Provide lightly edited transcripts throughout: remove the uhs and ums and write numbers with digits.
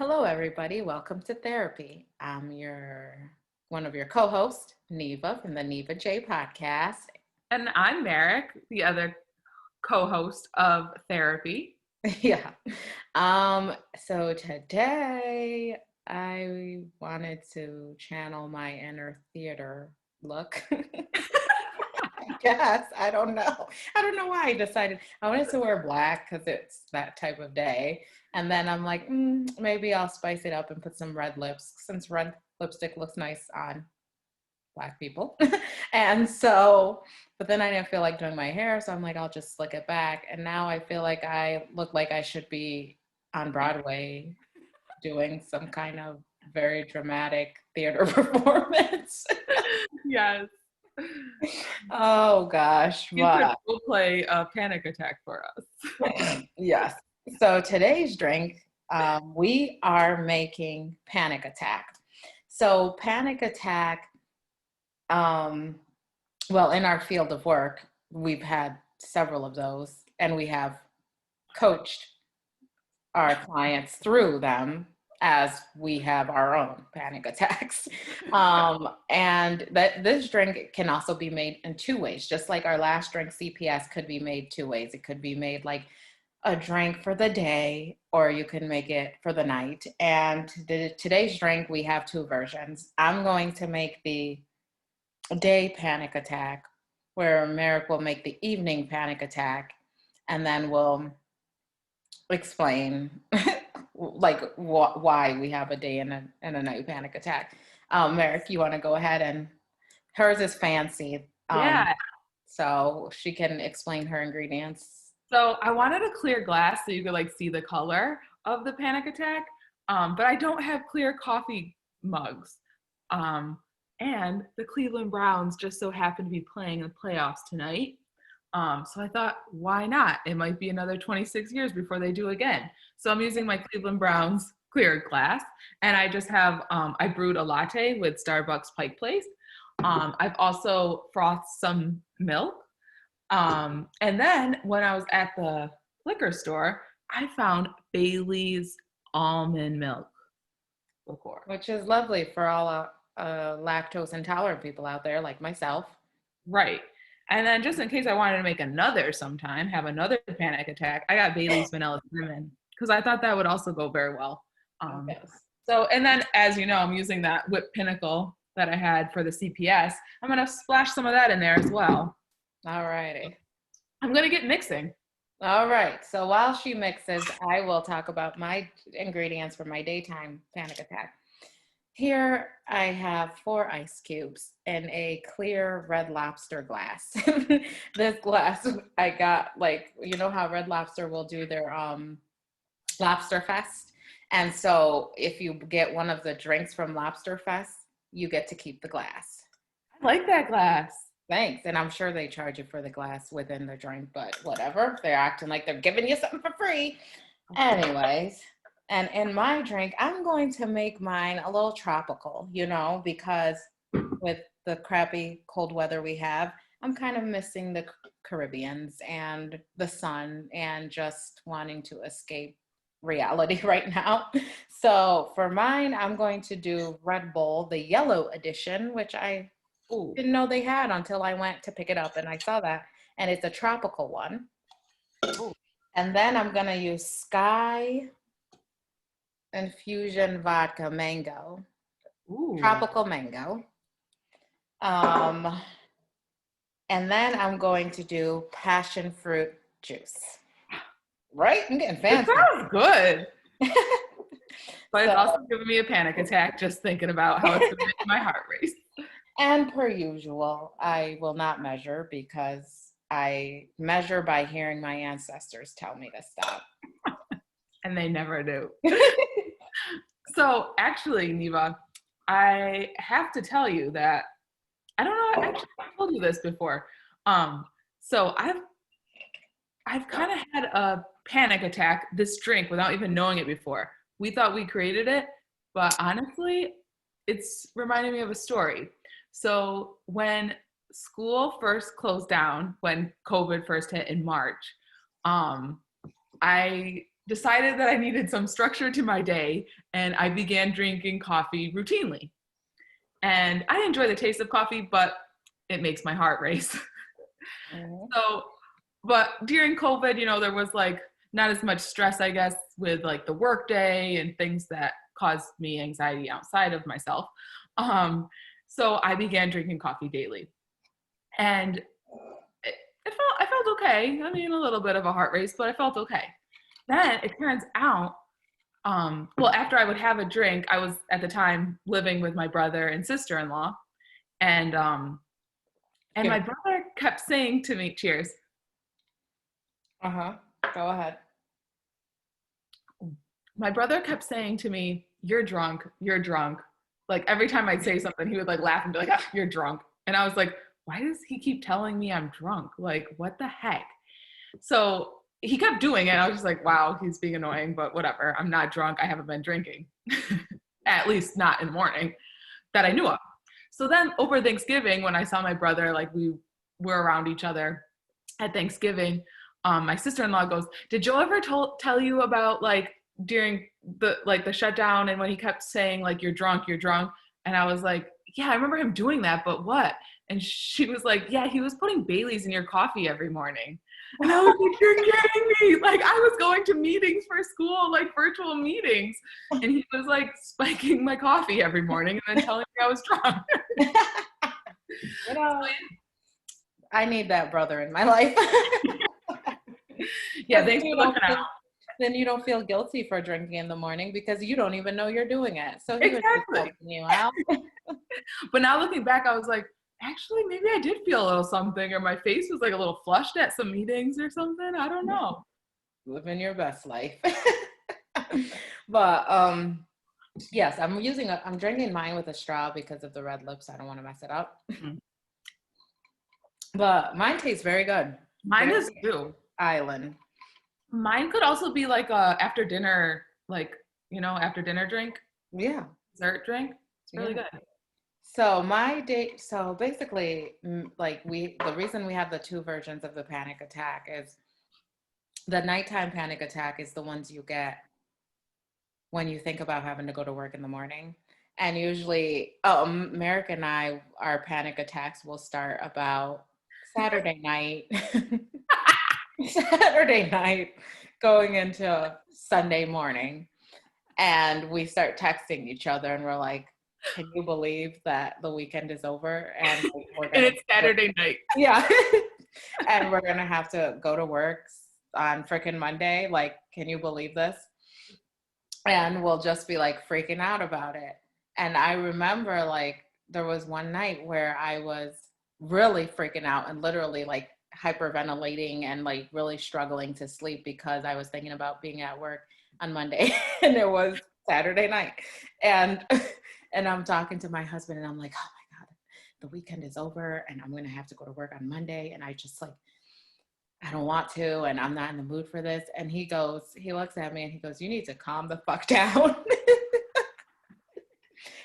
Hello, everybody. Welcome to therapy. I'm one of your co-hosts, Neva from the Neva J podcast. And I'm Merrick, the other co-host of Therapy. Yeah. So today I wanted to channel my inner theater look. I guess. I don't know. I don't know why I decided I wanted to wear black because it's that type of day. And then I'm like, maybe I'll spice it up and put some red lips since red lipstick looks nice on Black people. And so, but then I didn't feel like doing my hair. So I'm like, I'll just slick it back. And now I feel like I look like I should be on Broadway doing some kind of very dramatic theater performance. Yes. Oh gosh, You could but play a panic attack for us. yes. So today's drink, we are making Panic Attack. So Panic Attack, well, in our field of work, we've had several of those, and we have coached our clients through them as we have our own panic attacks. And that this drink can also be made in two ways, just like our last drink, CPS, could be made two ways. It could be made like a drink for the day, or you can make it for the night. And today's drink, we have two versions. I'm going to make the day panic attack, where Merrick will make the evening panic attack, and then we'll explain like why we have a day and a night panic attack. Merrick, you want to go ahead, and hers is fancy. Yeah. So she can explain her ingredients. So I wanted a clear glass so you could like see the color of the panic attack. But I don't have clear coffee mugs. And the Cleveland Browns just so happen to be playing the playoffs tonight. So I thought, why not? It might be another 26 years before they do again. So I'm using my Cleveland Browns clear glass, and I just have, I brewed a latte with Starbucks Pike Place. I've also frothed some milk. And then when I was at the liquor store, I found Bailey's almond milk liqueur. Which is lovely for all lactose intolerant people out there like myself. Right. And then just in case I wanted to make another sometime, have another panic attack, I got Bailey's vanilla cinnamon because I thought that would also go very well. Yes. So, and then as you know, I'm using that whipped pinnacle that I had for the CPS. I'm going to splash some of that in there as well. All righty. I'm going to get mixing. All right. So while she mixes, I will talk about my ingredients for my daytime panic attack. Here I have 4 ice cubes in a clear Red Lobster glass. This glass I got, like, you know how Red Lobster will do their Lobster Fest? And so if you get one of the drinks from Lobster Fest, you get to keep the glass. I like that glass. Thanks. And I'm sure they charge you for the glass within the drink, but whatever. They're acting like they're giving you something for free. Anyways. And in my drink, I'm going to make mine a little tropical, because with the crappy cold weather we have, I'm kind of missing the Caribbeans and the sun and just wanting to escape reality right now. So for mine, I'm going to do Red Bull, the yellow edition, which I didn't know they had until I went to pick it up and I saw that. And it's a tropical one. Ooh. And then I'm going to use Sky Infusion Vodka Mango. Ooh. Tropical mango. And then I'm going to do passion fruit juice. Right? I'm getting fancy. That sounds good. But it's also giving me a panic attack just thinking about how it's going to make my heart race. And per usual, I will not measure because I measure by hearing my ancestors tell me to stop. And they never do. So actually, Neva, I have to tell you that I don't know. Actually, I told you this before. So I've kind of had a panic attack. This drink without even knowing it before. We thought we created it, but honestly, it's reminding me of a story. So when school first closed down, when COVID first hit in March, I decided that I needed some structure to my day, and I began drinking coffee routinely. And I enjoy the taste of coffee, but it makes my heart race. Mhm. So, but during COVID, there was like not as much stress, I guess, with like the workday and things that caused me anxiety outside of myself. So I began drinking coffee daily, and I felt okay. I mean, a little bit of a heart race, but I felt okay. Then it turns out, well, after I would have a drink, I was at the time living with my brother and sister-in-law, and my Here. brother kept saying to me, "Cheers." Uh-huh. Go ahead. My brother kept saying to me, "You're drunk. You're drunk." Like every time I'd say something, he would like laugh and be like, "Ah, you're drunk." And I was like, "Why does he keep telling me I'm drunk? Like, what the heck?" So he kept doing it. I was just like, wow, he's being annoying, but whatever. I'm not drunk. I haven't been drinking, at least not in the morning that I knew of. So then over Thanksgiving, when I saw my brother, like we were around each other at Thanksgiving, my sister-in-law goes, "Did Joe ever tell you about like during the shutdown and when he kept saying like you're drunk, you're drunk?" And I was like, "Yeah, I remember him doing that, but what?" And she was like, "Yeah, he was putting Baileys in your coffee every morning." And I was like, "You're kidding me!" Like I was going to meetings for school, like virtual meetings, and he was like spiking my coffee every morning and then telling me I was drunk. You know, I need that brother in my life. Yeah, 'Cause thanks for looking out. then you don't feel guilty for drinking in the morning because you don't even know you're doing it. So he was just Exactly. helping you out. But now looking back, I was like, actually, maybe I did feel a little something, or my face was like a little flushed at some meetings or something. I don't know. Living your best life. But yes, I'm drinking mine with a straw because of the red lips. I don't want to mess it up. Mhm. But mine tastes very good. Mine Very is too. island. Mine could also be like a after dinner, like, after dinner drink, Yeah. dessert drink. It's really Yeah. good. So basically, like the reason we have the two versions of the panic attack is the nighttime panic attack is the ones you get when you think about having to go to work in the morning. And usually, Merrick and I, our panic attacks will start about Saturday night, Saturday night, going into Sunday morning. And we start texting each other and we're like, can you believe that the weekend is over and we're And gonna it's Saturday night. yeah and we're gonna have to go to work on freaking Monday? Like, can you believe this? And we'll just be like freaking out about it. And I remember like there was one night where I was really freaking out and literally like hyperventilating and like really struggling to sleep because I was thinking about being at work on Monday and it was Saturday night. And and I'm talking to my husband and I'm like, oh my God, the weekend is over and I'm gonna have to go to work on Monday. And I just like I don't want to, and I'm not in the mood for this. And he looks at me and he goes, you need to calm the fuck down.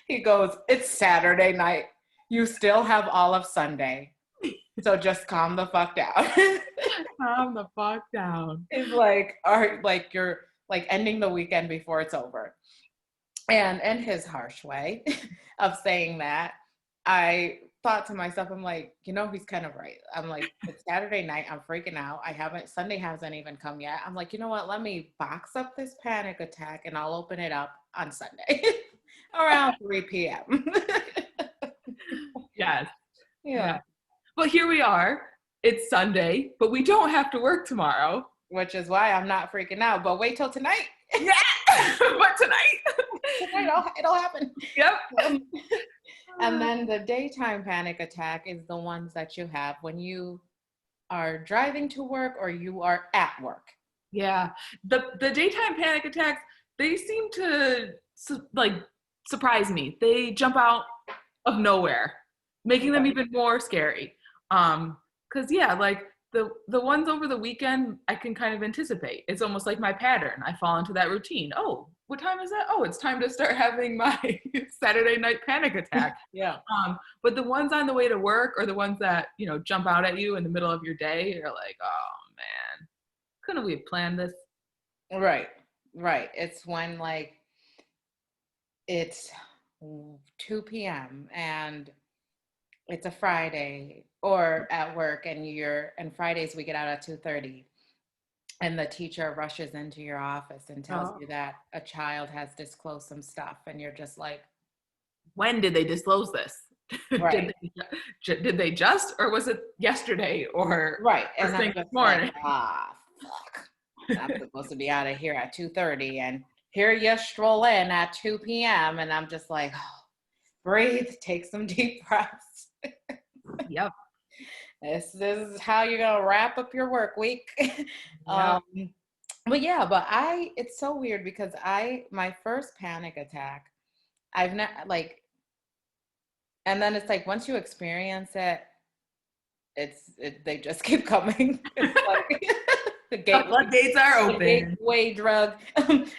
He goes, it's Saturday night. You still have all of Sunday. So just calm the fuck down. Calm the fuck down. He's like, all right, like you're like ending the weekend before it's over. And in his harsh way of saying that, I thought to myself, I'm like, he's kind of right. I'm like, it's Saturday night. I'm freaking out. Sunday hasn't even come yet. I'm like, you know what? Let me box up this panic attack and I'll open it up on Sunday around 3 p.m. Yes. Yeah. But here we are. It's Sunday, but we don't have to work tomorrow. Which is why I'm not freaking out. But wait till tonight. Yeah. But tonight. Tonight it'll happen. Yep. And then the daytime panic attack is the ones that you have when you are driving to work or you are at work. Yeah. The daytime panic attacks, they seem to surprise me. They jump out of nowhere, making them even more scary. Cause yeah, like the ones over the weekend, I can kind of anticipate. It's almost like my pattern. I fall into that routine. Oh, what time is that? Oh, it's time to start having my Saturday night panic attack. Yeah. But the ones on the way to work or the ones that, jump out at you in the middle of your day, you're like, oh man, couldn't we have planned this? Right. Right. It's when like it's 2 p.m. and it's a Friday or at work and Fridays we get out at 2:30 and the teacher rushes into your office and tells Oh. you that a child has disclosed some stuff and you're just like, When did they disclose this? right. Did they just, or was it yesterday or Right. first And thing I'm this just like, morning? fuck. I'm supposed to be out of here at 2:30 and here you stroll in at 2 p.m. and I'm just like, oh, breathe, take some deep breaths. Yep. This is how you're gonna wrap up your work week. Yep. um, but yeah, but it's so weird because my first panic attack, I've not like, and then it's like once you experience it, they just keep coming. It's like the The gateway, floodgates are the open. gateway drug.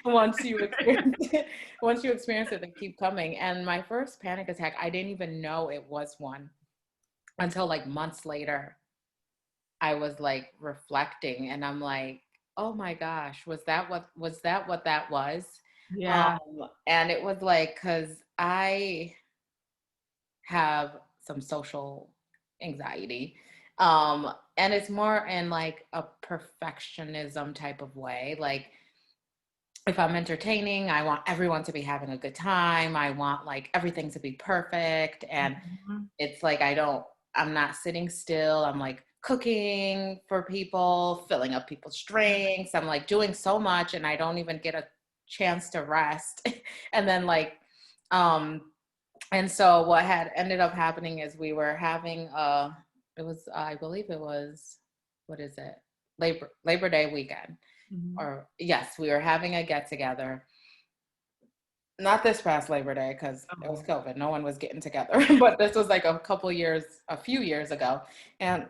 Once you experience it, once you experience it, they keep coming. And my first panic attack, I didn't even know it was one until like months later. I was like reflecting and I'm like, oh my gosh, was that was? Yeah. And it was like, cause I have some social anxiety. And it's more in like a perfectionism type of way. Like if I'm entertaining, I want everyone to be having a good time. I want like everything to be perfect. And Mhm. it's like I'm not sitting still. I'm like cooking for people, filling up people's drinks. I'm like doing so much and I don't even get a chance to rest. And then like um and so what had ended up happening is we were having it was I believe it was, what is it? Labor Day weekend. Mhm. Or yes, we were having a get together, not this past Labor Day because it was Oh. COVID. No one was getting together, but this was like a few years ago. And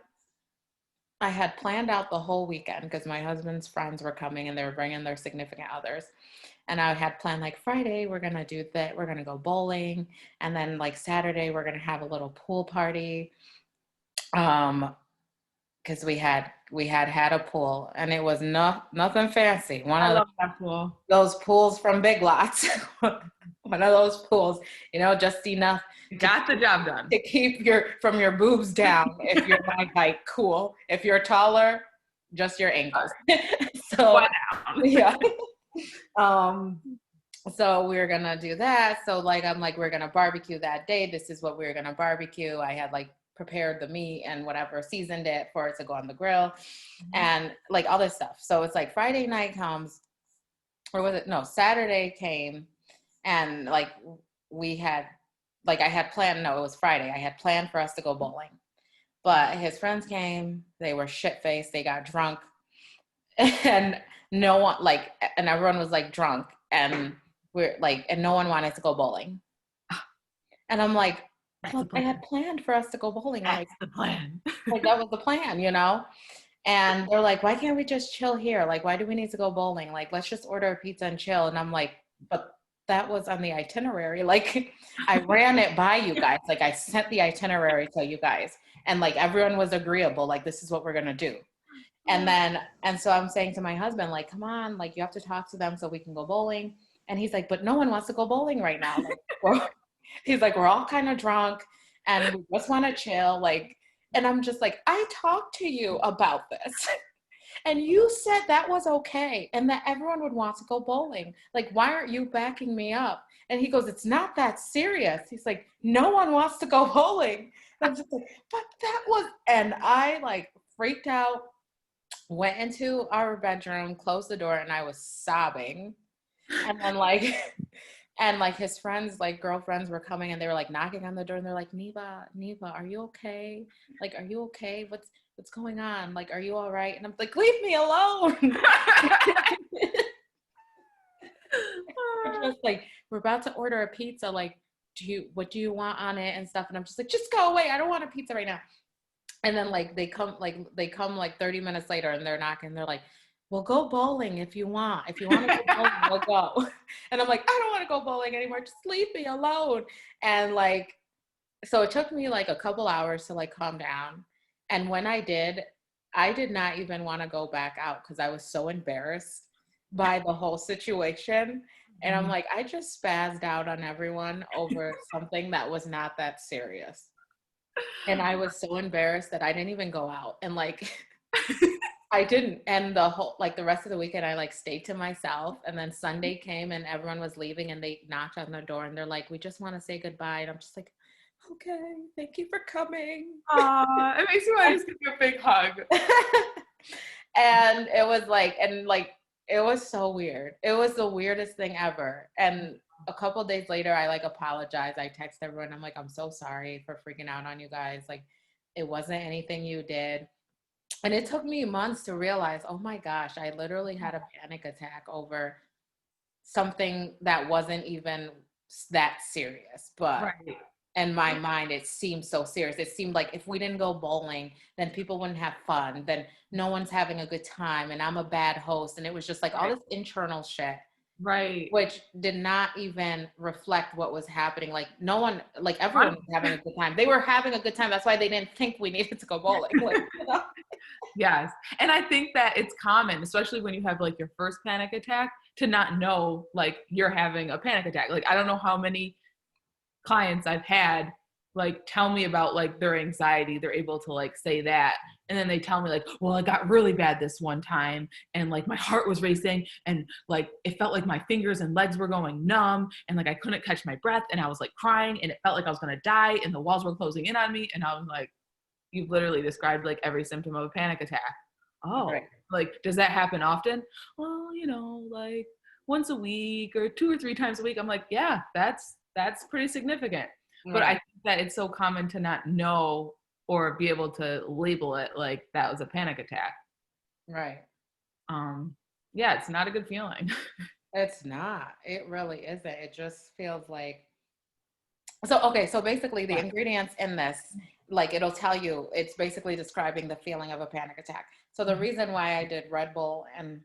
I had planned out the whole weekend because my husband's friends were coming and they were bringing their significant others. And I had planned like Friday, we're going to do that. We're going to go bowling. And then like Saturday, we're going to have a little pool party. Um, because we had a pool and it was nothing fancy. One I of love that pool. those pools from Big Lots, one of those pools, just enough to Got the job done. keep your boobs down. If you're my height, cool. If you're taller, just your ankles. So Squat down. yeah. Um, so we're gonna do that. So like I'm like, we're gonna barbecue that day. This is what we're gonna barbecue. I had like prepared the meat and whatever, seasoned it for it to go on the grill and like all this stuff. So it's like Friday night comes, or was it no, Saturday came and like we had like I had planned, no, it was Friday. I had planned for us to go bowling. But his friends came, they were shit faced, they got drunk, and no one like and everyone was like drunk and we're like and no one wanted to go bowling. And I'm like, That's the well, I plan. had planned for us to go bowling. That's the plan. Like that was the plan. And they're like, why can't we just chill here? Like, why do we need to go bowling? Like, let's just order a pizza and chill. And I'm like, but that was on the itinerary. Like, I ran it by you guys. Like, I sent the itinerary to you guys. And like, everyone was agreeable. Like, this is what we're going to do. And so I'm saying to my husband, like, come on, like, you have to talk to them so we can go bowling. And he's like, but no one wants to go bowling right now. Like, he's like, we're all kind of drunk and we just want to chill. Like, and I'm just like, I talked to you about this. And you said that was okay and that everyone would want to go bowling. Like, why aren't you backing me up? And he goes, it's not that serious. He's like, no one wants to go bowling. And I'm just like, but that was, and I like freaked out, went into our bedroom, closed the door, and I was sobbing. And then like, and like his friends, like girlfriends were coming and they were like knocking on the door and they're like, Neva, are you okay? Like, are you okay? What's going on? Like, are you all right? And I'm like, leave me alone. They're just like, we're about to order a pizza. Like, what do you want on it and stuff? And I'm just like, just go away. I don't want a pizza right now. And then like they come like 30 minutes later and they're knocking. They're like, we'll go bowling if you want. If you want to go bowling, we'll go. And I'm like, I don't want to go bowling anymore. Just leave me alone. And like, so it took me like a couple hours to like calm down. And when I did not even want to go back out because I was so embarrassed by the whole situation. And I'm like, I just spazzed out on everyone over something that was not that serious. And I was so embarrassed that I didn't even go out. And like, I didn't. And the whole, like the rest of the weekend, I like stayed to myself. And then Sunday came and everyone was leaving and they knocked on the door and they're like, we just want to say goodbye. And I'm just like, okay, thank you for coming. Aw, it makes me want to just give you a big hug. And it was like, it was so weird. It was the weirdest thing ever. And a couple days later, I like apologized. I text everyone. I'm like, I'm so sorry for freaking out on you guys. Like, it wasn't anything you did. And it took me months to realize, oh my gosh, I literally had a panic attack over something that wasn't even that serious. But Right. in my mind, it seemed so serious. It seemed like if we didn't go bowling, then people wouldn't have fun. Then no one's having a good time. And I'm a bad host. And it was just like all this internal shit, Right. which did not even reflect what was happening. Like no one, like everyone was having a good time. They were having a good time. That's why they didn't think we needed to go bowling. Like, Yes. And I think that it's common, especially when you have like your first panic attack, to not know like you're having a panic attack. Like I don't know how many clients I've had like tell me about like their anxiety. They're able to like say that. And then they tell me like, well, it got really bad this one time. And like my heart was racing and like it felt like my fingers and legs were going numb and like I couldn't catch my breath and I was like crying and it felt like I was gonna die and the walls were closing in on me. And I was like, you've literally described like every symptom of a panic attack. Oh, right, like does that happen often? Well, like once a week or 2 or 3 times a week. I'm like, yeah, that's pretty significant. But I right, think that it's so common to not know or be able to label it like that was a panic attack. right. Um, yeah, it's not a good feeling. It's not. It really isn't. It just feels like so okay, so basically the Yeah. ingredients in this, like it'll tell you, it's basically describing the feeling of a panic attack. So the reason why I did Red Bull and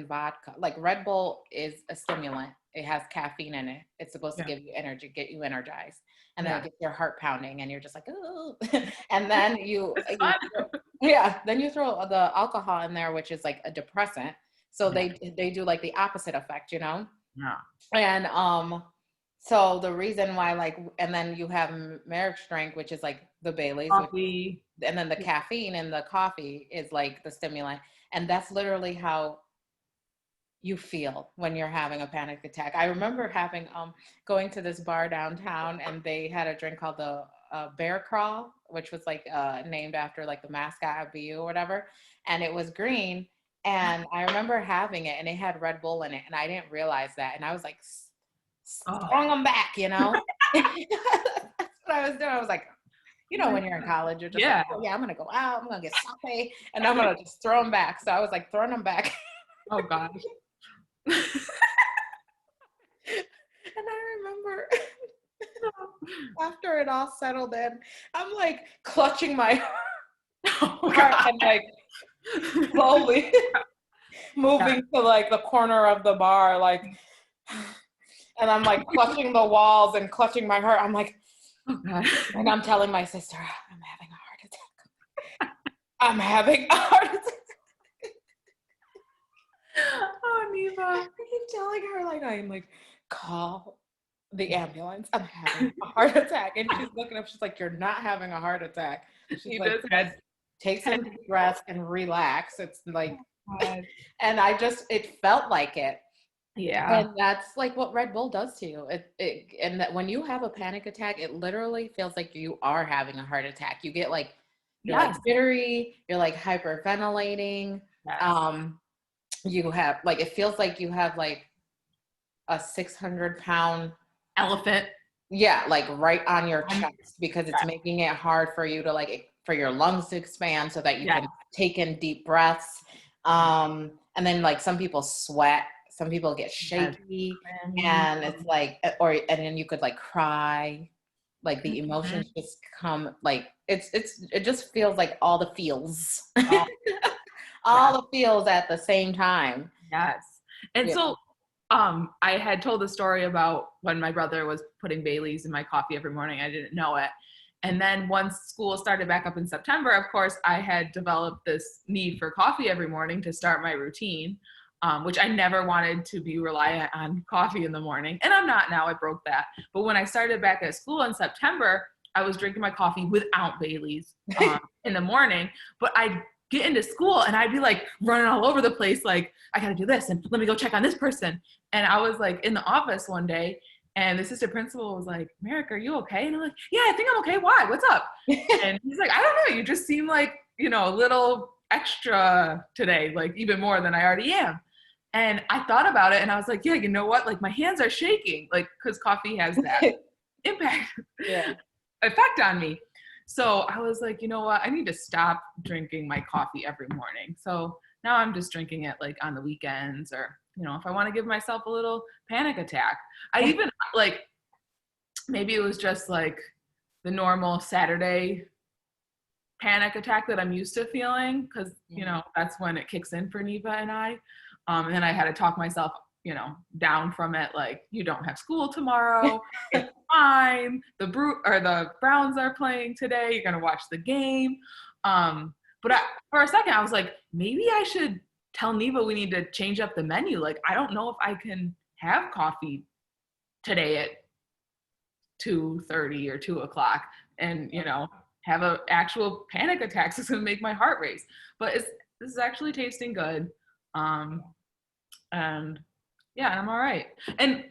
vodka, like Red Bull is a stimulant. It has caffeine in it. It's supposed to Yeah. give you energy, get you energized. And then it Yeah. gets your heart pounding and you're just like, oh. And then It's fun. yeah, then you throw the alcohol in there, which is like a depressant. So Yeah. they do like the opposite effect, you know? Yeah. And so the reason why like and then you have Merrick's drink, which is like the Bailey's, which Coffee. and then the caffeine in the coffee is like the stimulant. And that's literally how you feel when you're having a panic attack. I remember having going to this bar downtown and they had a drink called the Bear Crawl, which was like named after like the mascot of BU or whatever, and it was green. And I remember having it, and it had Red Bull in it, and I didn't realize that, and I was like Oh. throwing them back, you know. That's what I was doing. I was like, you know, when you're in college, you're just like, Yeah. oh yeah, I'm gonna go out, I'm gonna get sake, and I'm gonna just throw them back. So I was like throwing them back. Oh gosh. And I remember after it all settled in, I'm like clutching my Oh heart god. and like slowly moving to like the corner of the bar, like, and I'm like clutching the walls and clutching my heart. I'm like, Oh god. and I'm telling my sister, I'm having a heart attack. I'm having a heart attack. Oh, Neva. I keep telling her, like, I'm like, call the ambulance. I'm having a heart attack. And she's looking up, she's like, you're not having a heart attack. She's You like, just had. take some deep breaths and relax. It's like, God. and it felt like it. Yeah. And that's like what Red Bull does to you. And that when you have a panic attack, it literally feels like you are having a heart attack. You get like, you're Yes. like jittery, you're like hyperventilating. Yes. You have like, it feels like you have like a 600-pound Elephant. yeah, like right on your chest because it's making it hard for you to like for your lungs to expand so that you can take in deep breaths. And then like some people sweat, some people get shaky, and it's like and then you could like cry, like the emotions just come like it just feels like all the feels. Oh, All the feels at the same time. yes. And Yeah. so I had told the story about when my brother was putting Bailey's in my coffee every morning. I didn't know it. And then once school started back up in September, of course, I had developed this need for coffee every morning to start my routine. which I never wanted to be reliant on coffee in the morning. And I'm not now, I broke that. But when I started back at school in September, I was drinking my coffee without Bailey's in the morning. But I'd get into school and I'd be like running all over the place, like, I gotta do this and let me go check on this person. And I was like in the office one day and the assistant principal was like, Merrick, are you okay? And I'm like, yeah, I think I'm okay. Why? What's up? And he's like, I don't know. You just seem like, a little extra today, like even more than I already am. And I thought about it and I was like, yeah, you know what? Like my hands are shaking, like, because coffee has that impact, effect on me. So I was like, you know what? I need to stop drinking my coffee every morning. So now I'm just drinking it like on the weekends or, if I want to give myself a little panic attack. I even like, maybe it was just like the normal Saturday panic attack that I'm used to feeling because, that's when it kicks in for Neva and I. And then I had to talk myself, down from it. Like, you don't have school tomorrow. It's fine. The Browns are playing today. You're going to watch the game. But for a second, I was like, maybe I should tell Neva we need to change up the menu. Like, I don't know if I can have coffee today at 2:30 or 2:00 and, have an actual panic attack. So it's going to make my heart race. But this is actually tasting good. And yeah, I'm all right. And,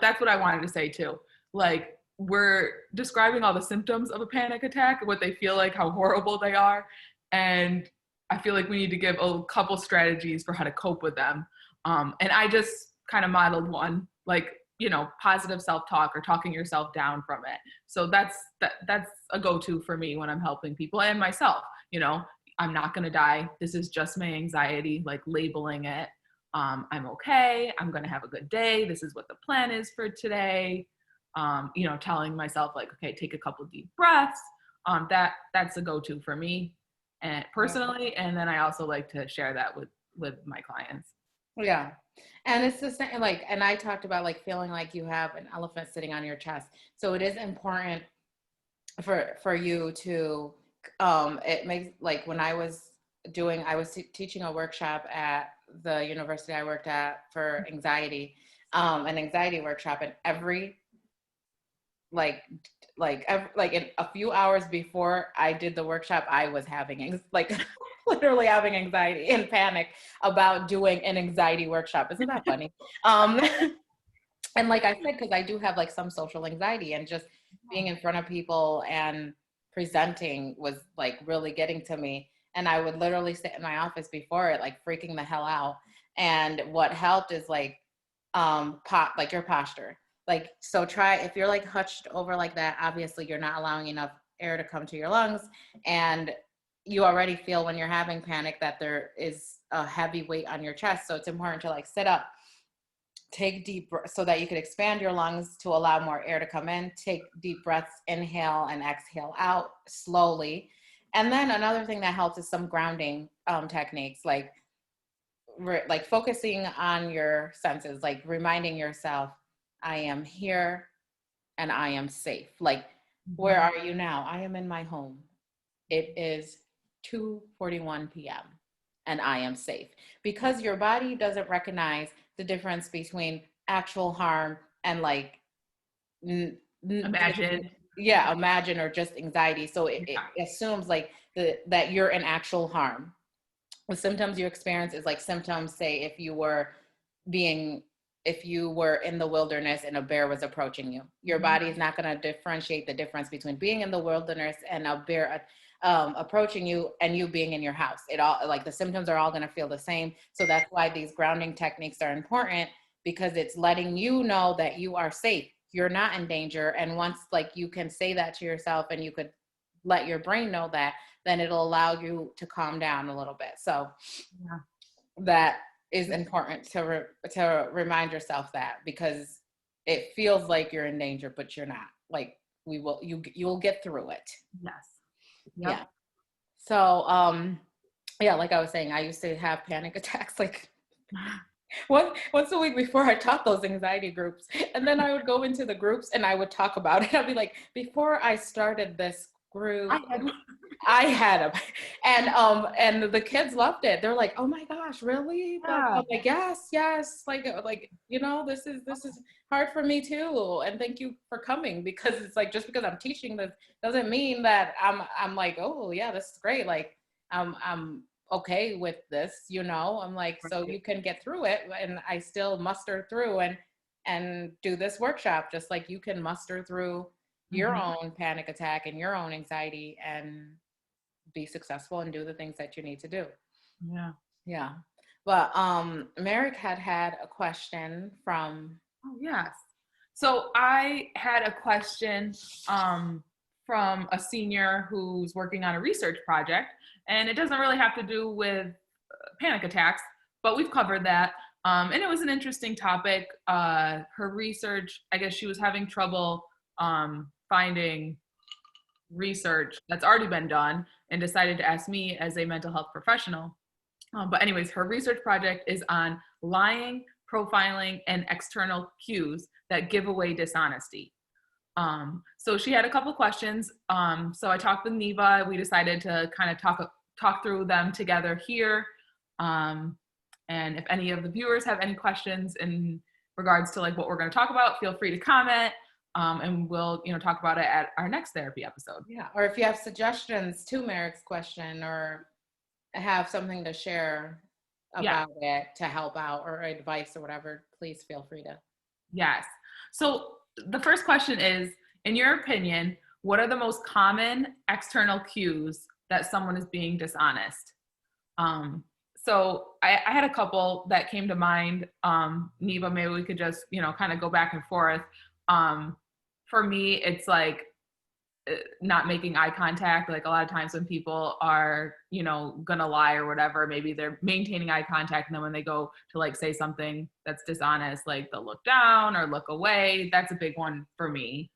that's what I wanted to say too. Like, we're describing all the symptoms of a panic attack, what they feel like, how horrible they are. And I feel like we need to give a couple strategies for how to cope with them. And I just kind of modeled one, like, positive self-talk or talking yourself down from it. So that's a go-to for me when I'm helping people and myself. I'm not going to die. This is just my anxiety, like labeling it. I'm okay. I'm going to have a good day. This is what the plan is for today. Telling myself like, okay, take a couple deep breaths. That's a go-to for me and personally. And then I also like to share that with my clients. Yeah. And it's the same, like, and I talked about like feeling like you have an elephant sitting on your chest. So it is important for you to, it makes, like when I was teaching a workshop at the university I worked at for anxiety, an anxiety workshop, and every, like in a few hours before I did the workshop, I was having literally having anxiety and panic about doing an anxiety workshop. Isn't that funny? And like I said, because I do have like some social anxiety, and just being in front of people and presenting was like really getting to me. And I would literally sit in my office before it, like freaking the hell out. And what helped is like like your posture. Like, so try, if you're like hunched over like that, obviously you're not allowing enough air to come to your lungs. And you already feel when you're having panic that there is a heavy weight on your chest. So it's important to like sit up, take deep so that you can expand your lungs to allow more air to come in. Take deep breaths, inhale and exhale out slowly. And then another thing that helps is some grounding techniques, like focusing on your senses, like reminding yourself, I am here and I am safe. Like, where are you now? I am in my home. It is 2:41 p.m. and I am safe. Because your body doesn't recognize the difference between actual harm and like imagine or just anxiety. So it assumes like that you're in actual harm. The symptoms you experience is like symptoms, say if you were in the wilderness and a bear was approaching you. Your body is not going to differentiate the difference between being in the wilderness and a bear approaching you and you being in your house. It all, like, the symptoms are all going to feel the same. So that's why these grounding techniques are important, because it's letting you know that you are safe. You're not in danger. And once like you can say that to yourself and you could let your brain know that, then it'll allow you to calm down a little bit. So that is important to remind yourself that, because it feels like you're in danger, but you're not. Like, you'll get through it. Yes. Yep. Yeah. So, yeah, like I was saying, I used to have panic attacks like once a week before I taught those anxiety groups. And then I would go into the groups and I would talk about it. I'd be like, before I started this group, I had a, and the kids loved it. They're like, "Oh my gosh, really?" Blah, blah. Yeah. I'm like, "Yes, yes." Like this is hard for me too. And thank you for coming, because it's like, just because I'm teaching this doesn't mean that I'm like, "Oh yeah, this is great." Like I'm okay with this. I'm like, so you can get through it, and I still muster through and do this workshop, just like you can muster through your Mhm. own panic attack and your own anxiety and be successful and do the things that you need to do. Yeah. Yeah. But Merrick had a question from. Oh, yes. So I had a question from a senior who's working on a research project, and it doesn't really have to do with panic attacks, but we've covered that. And it was an interesting topic. Her research, I guess she was having trouble finding research that's already been done, and decided to ask me as a mental health professional. But anyways, her research project is on lying, profiling, and external cues that give away dishonesty. So she had a couple questions. So I talked with Neva. We decided to kind of talk through them together here. Um, and if any of the viewers have any questions in regards to like what we're going to talk about, feel free to comment. And we'll talk about it at our next therapy episode. Yeah, or if you have suggestions to Merrick's question, or have something to share Yeah. about it to help out, or advice or whatever, please feel free to. Yes. So the first question is, in your opinion, what are the most common external cues that someone is being dishonest? So I had a couple that came to mind. Neva, maybe we could just, kind of go back and forth. For me, it's like not making eye contact. Like a lot of times when people are, gonna lie or whatever, maybe they're maintaining eye contact, and then when they go to like say something that's dishonest, like they'll look down or look away. That's a big one for me.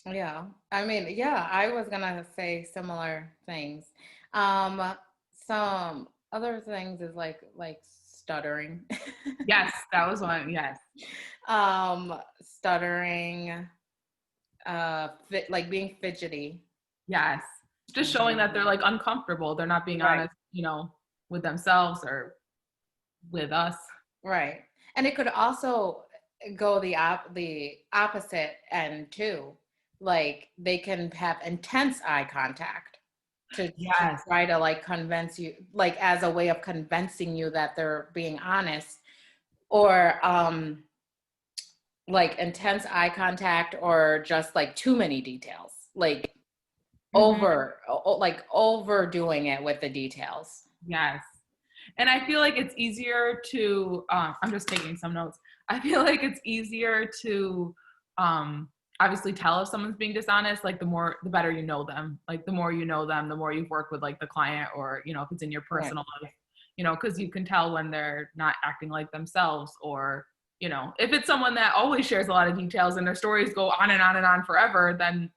Yeah, I mean, yeah, I was gonna say similar things. Um, some other things is like stuttering. Yes, that was one. Yes. Stuttering, like being fidgety. Yes. Just showing that they're like uncomfortable. They're not being Right, honest, with themselves or with us. right. And it could also go the opposite end too. Like they can have intense eye contact to Yes. try to like convince you, like as a way of convincing you that they're being honest, or like intense eye contact, or just like too many details, like Mhm. like overdoing it with the details. Yes. And I feel like it's easier to, I'm just taking some notes. I feel like it's easier to obviously tell if someone's being dishonest, like the better you know them. Like the more you know them, the more you've worked with like the client, or, if it's in your Right, personal life, because you can tell when they're not acting like themselves, or, if it's someone that always shares a lot of details and their stories go on and on and on forever, then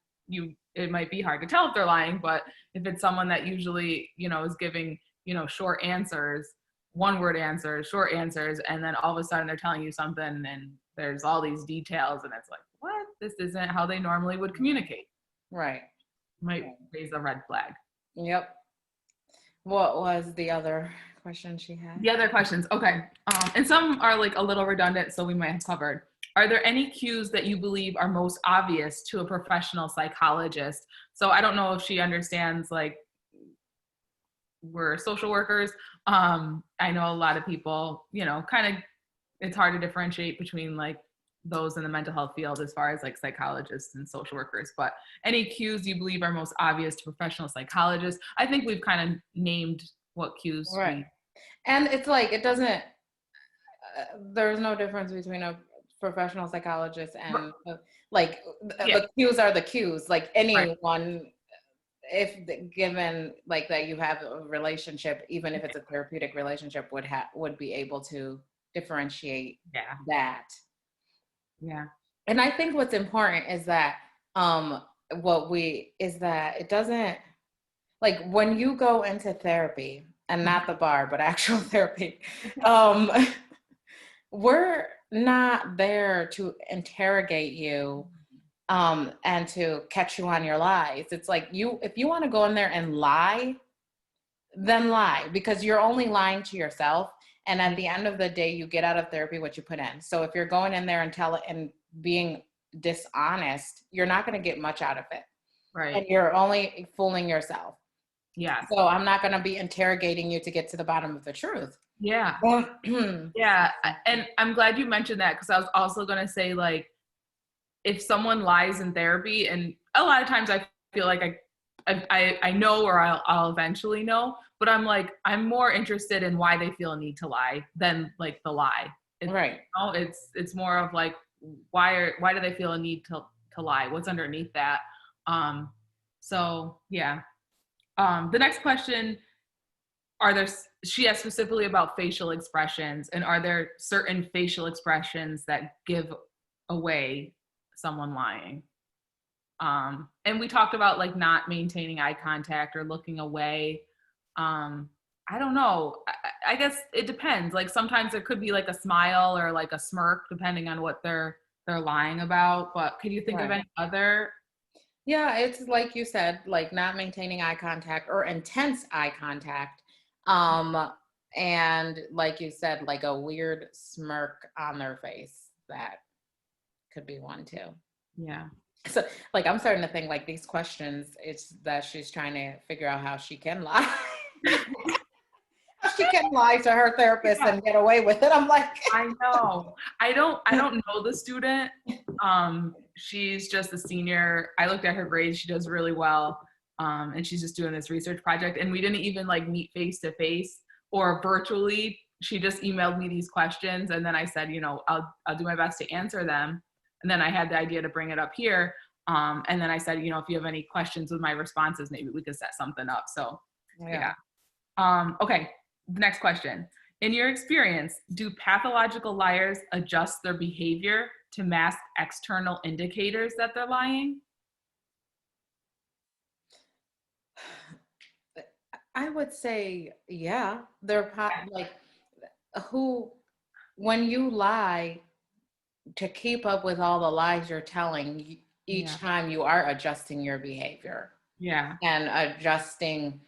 it might be hard to tell if they're lying. But if it's someone that usually, is giving short answers, one word answers, short answers, and then all of a sudden they're telling you something and there's all these details, and it's like, what? This isn't how they normally would communicate. right. Might raise a red flag. Yep. What was the other question she had? The other questions, okay. And some are like a little redundant, so we might have covered. Are there any cues that you believe are most obvious to a professional psychologist? So I don't know if she understands like we're social workers. I know a lot of people, kind of, it's hard to differentiate between like those in the mental health field as far as like psychologists and social workers. But any cues you believe are most obvious to professional psychologists? I think we've kind of named what cues Right. we. And it's like, it doesn't, there's no difference between a professional psychologist and like Yeah. the cues are the cues. Like Right. anyone, if given like that you have a relationship, even if it's a therapeutic relationship, would be able to differentiate Yeah. that. Yeah. And I think what's important is that it doesn't, like when you go into therapy, and not the bar, but actual therapy, um, we're not there to interrogate you and to catch you on your lies. It's like if you want to go in there and lie, then lie, because you're only lying to yourself. And at the end of the day, you get out of therapy what you put in. So if you're going in there and being dishonest, you're not going to get much out of it. Right. And you're only fooling yourself. Yeah. So I'm not going to be interrogating you to get to the bottom of the truth. Yeah. Yeah. And I'm glad you mentioned that, because I was also going to say, like, if someone lies in therapy, and a lot of times I feel like I know, or I'll eventually know, but I'm more interested in why they feel a need to lie than like the lie. Right. You know, it's more of like, why do they feel a need to lie? What's underneath that? So yeah. The next question, she asked specifically about facial expressions, and are there certain facial expressions that give away someone lying? And we talked about like not maintaining eye contact or looking away. I don't know. I guess it depends. Like sometimes there could be like a smile or like a smirk, depending on what they're lying about. But could you think of Right. any other? Yeah, it's like you said, like not maintaining eye contact or intense eye contact. And like you said, like a weird smirk on their face. That could be one too. Yeah. So like I'm starting to think like these questions, it's that she's trying to figure out how she can lie. How she can lie to her therapist and get away with it. I'm like, I know. I don't know the student. She's just a senior. I looked at her grades. She does really well. And she's just doing this research project. And we didn't even like meet face to face or virtually. She just emailed me these questions. And then I said, you know, I'll do my best to answer them. And then I had the idea to bring it up here. And then I said, you know, if you have any questions with my responses, maybe we could set something up. So yeah. Okay. The next question. In your experience, do pathological liars adjust their behavior to mask external indicators that they're lying? I would say, yeah, they're like who, when you lie to keep up with all the lies you're telling, each Yeah. time you are adjusting your behavior Yeah. and adjusting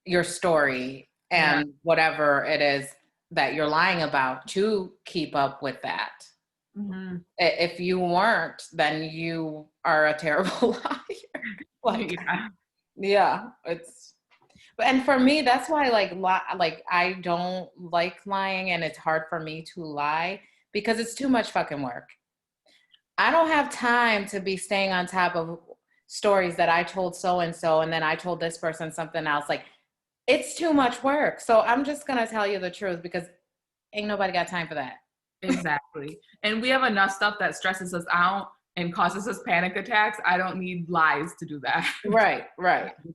your story Yeah. and whatever it is that you're lying about to keep up with that. Mm-hmm. If you weren't, then you are a terrible liar. Like, yeah, it's, and for me, that's why like I don't like lying, and it's hard for me to lie because it's too much fucking work. I don't have time to be staying on top of stories that I told so and so, and then I told this person something else. Like, it's too much work. So I'm just gonna tell you the truth because ain't nobody got time for that. Exactly. And we have enough stuff that stresses us out and causes us panic attacks. I don't need lies to do that. Right.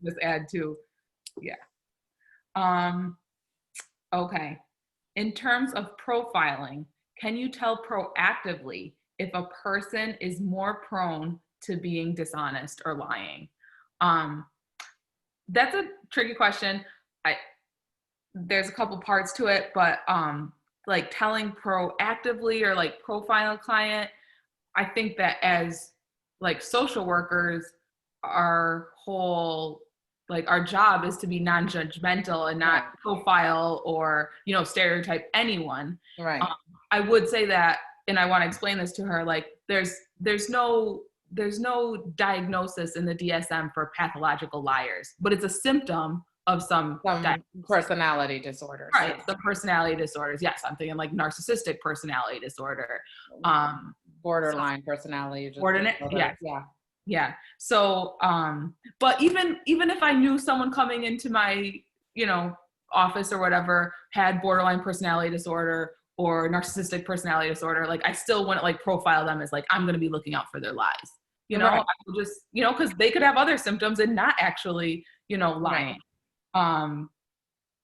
Just add to, yeah. Okay. In terms of profiling, can you tell proactively if a person is more prone to being dishonest or lying? That's a tricky question. There's a couple parts to it, but like telling proactively or like profile a client, I think that as like social workers, our whole like our job is to be non-judgmental and not profile or, you know, stereotype anyone. Right. I would say that, and I want to explain this to her, like there's no diagnosis in the DSM for pathological liars, but it's a symptom of some personality disorders. Right, the personality disorders. Yes, I'm thinking like narcissistic personality disorder, borderline personality disorder. Yeah. So, but even if I knew someone coming into my, you know, office or whatever had borderline personality disorder or narcissistic personality disorder, like I still wouldn't like profile them as like I'm going to be looking out for their lies. You know, I would just, you know, because they could have other symptoms and not actually, you know, lying.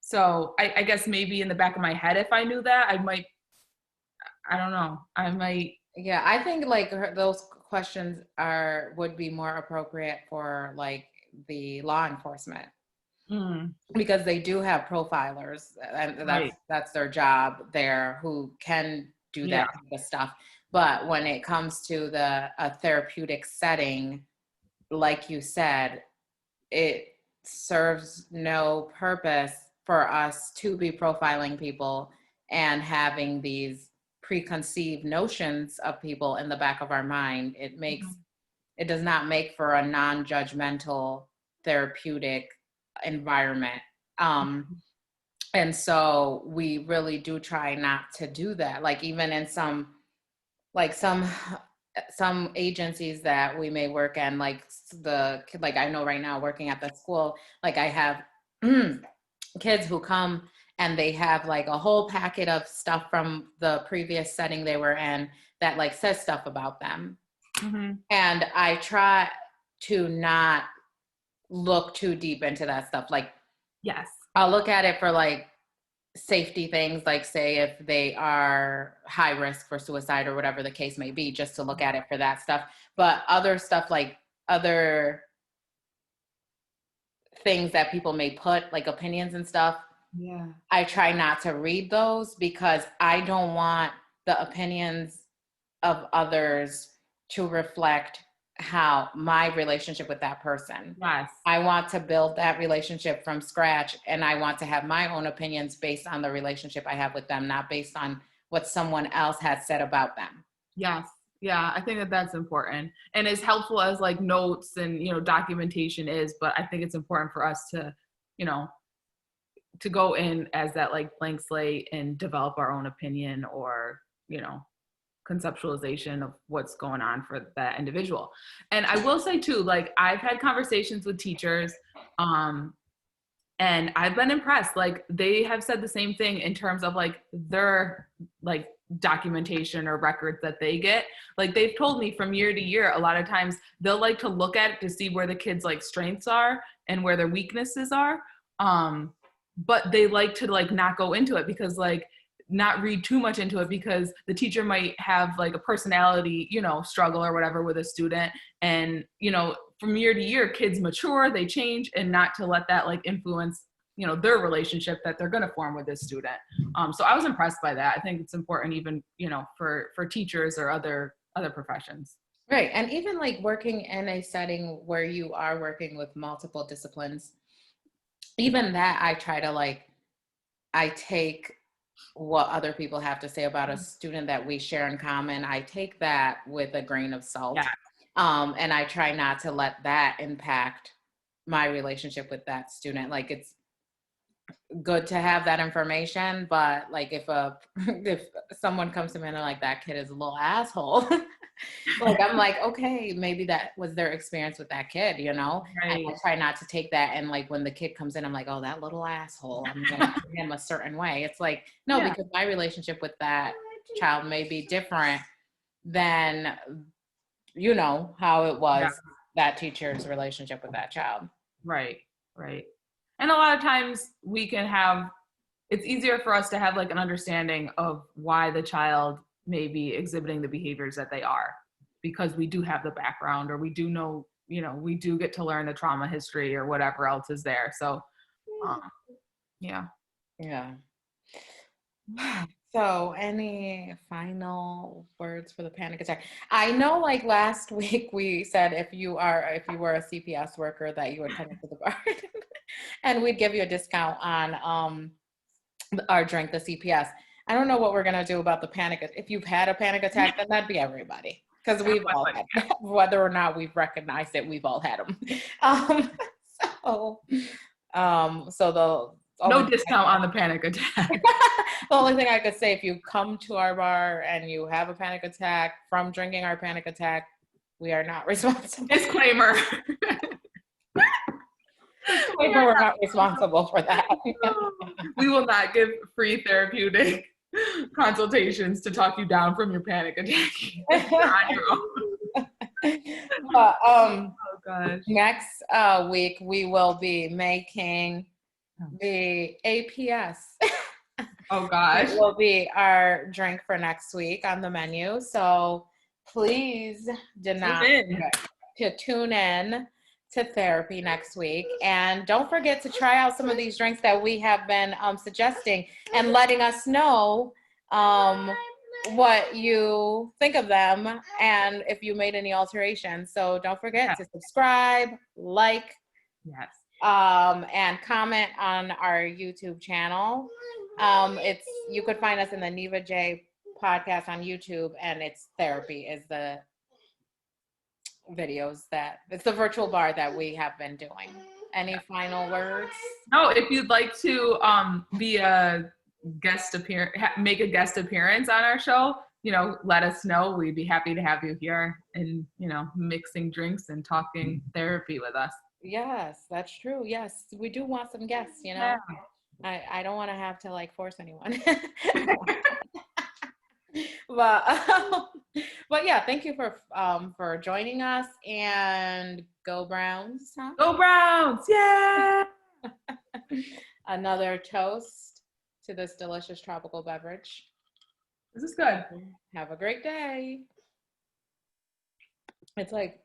So I guess maybe in the back of my head, if I knew that, I don't know. Yeah, I think like those questions would be more appropriate for like the law enforcement because they do have profilers and that's their job there who can do that type of stuff. But when it comes to a therapeutic setting, like you said, it serves no purpose for us to be profiling people and having these preconceived notions of people in the back of our mind. It does not make for a non-judgmental therapeutic environment. And so we really do try not to do that. Like even in like some agencies that we may work in, like I know right now working at the school, like I have kids who come and they have like a whole packet of stuff from the previous setting they were in that like says stuff about them. And I try to not look too deep into that stuff. Like, yes, I'll look at it for like safety things, like say if they are high risk for suicide or whatever the case may be, just to look at it for that stuff. But other stuff, like other things that people may put, like opinions and stuff, yeah, I try not to read those because I don't want the opinions of others to reflect how my relationship with that person. yes, I want to build that relationship from scratch, and I want to have my own opinions based on the relationship I have with them, not based on what someone else has said about them. yes. Yeah, I think that that's important. And as helpful as like notes and, documentation is, but I think it's important for us to, you know, to go in as that like blank slate and develop our own opinion or, conceptualization of what's going on for that individual. And I will say too, like I've had conversations with teachers, and I've been impressed. Like they have said the same thing in terms of like their like documentation or records that they get. Like they've told me from year to year, a lot of times they'll like to look at it to see where the kids like strengths are and where their weaknesses are. But they like to like not go into it because like not read too much into it because the teacher might have like a personality, struggle or whatever with a student. And, from year to year, kids mature, they change, and not to let that like influence, their relationship that they're going to form with this student. So I was impressed by that. I think it's important even, for teachers or other professions. Right. And even like working in a setting where you are working with multiple disciplines, even that I try to like, I take what other people have to say about a student that we share in common. I take that with a grain of salt. Yeah. And I try not to let that impact my relationship with that student. Like it's good to have that information, but like if someone comes to me and they're like, that kid is a little asshole, like I'm like, okay, maybe that was their experience with that kid, Right. And I try not to take that and like when the kid comes in, I'm like, oh, that little asshole, I'm gonna treat him a certain way. It's like, no, Yeah. because my relationship with that child may be different than how it was that teacher's relationship with that child. Right. And a lot of times it's easier for us to have like an understanding of why the child may be exhibiting the behaviors that they are, because we do have the background, or we do know, we do get to learn the trauma history or whatever else is there. So, yeah. So any final words for the panic attack? I know like last week we said if you were a CPS worker that you would come into the bar and we'd give you a discount on our drink, the CPS. I don't know what we're gonna do about the panic. If you've had a panic attack, then that'd be everybody. Because we've all had them. Whether or not we've recognized it, we've all had them. So no discount on the panic attack. The only thing I could say, if you come to our bar and you have a panic attack from drinking our panic attack, we are not responsible. Disclaimer. We're not responsible for that. We will not give free therapeutic consultations to talk you down from your panic attack. You're on your own. But, oh gosh. Next week we will be making the APS. Oh gosh. It will be our drink for next week on the menu. So please do not forget to tune in to therapy next week. And don't forget to try out some of these drinks that we have been suggesting and letting us know what you think of them and if you made any alterations. So don't forget to subscribe, like, Yes. and comment on our YouTube channel. You could find us in the Neva J podcast on YouTube, and it's therapy is the videos it's the virtual bar that we have been doing. Any final words? No, if you'd like to be a guest appearance, make a guest appearance on our show, let us know. We'd be happy to have you here and, mixing drinks and talking therapy with us. Yes, that's true. Yes, we do want some guests, Yeah. I don't want to have to like force anyone. but but yeah, thank you for joining us, and go Browns. Huh? Go Browns. Yeah. Another toast to this delicious tropical beverage. This is good. Have a great day. It's like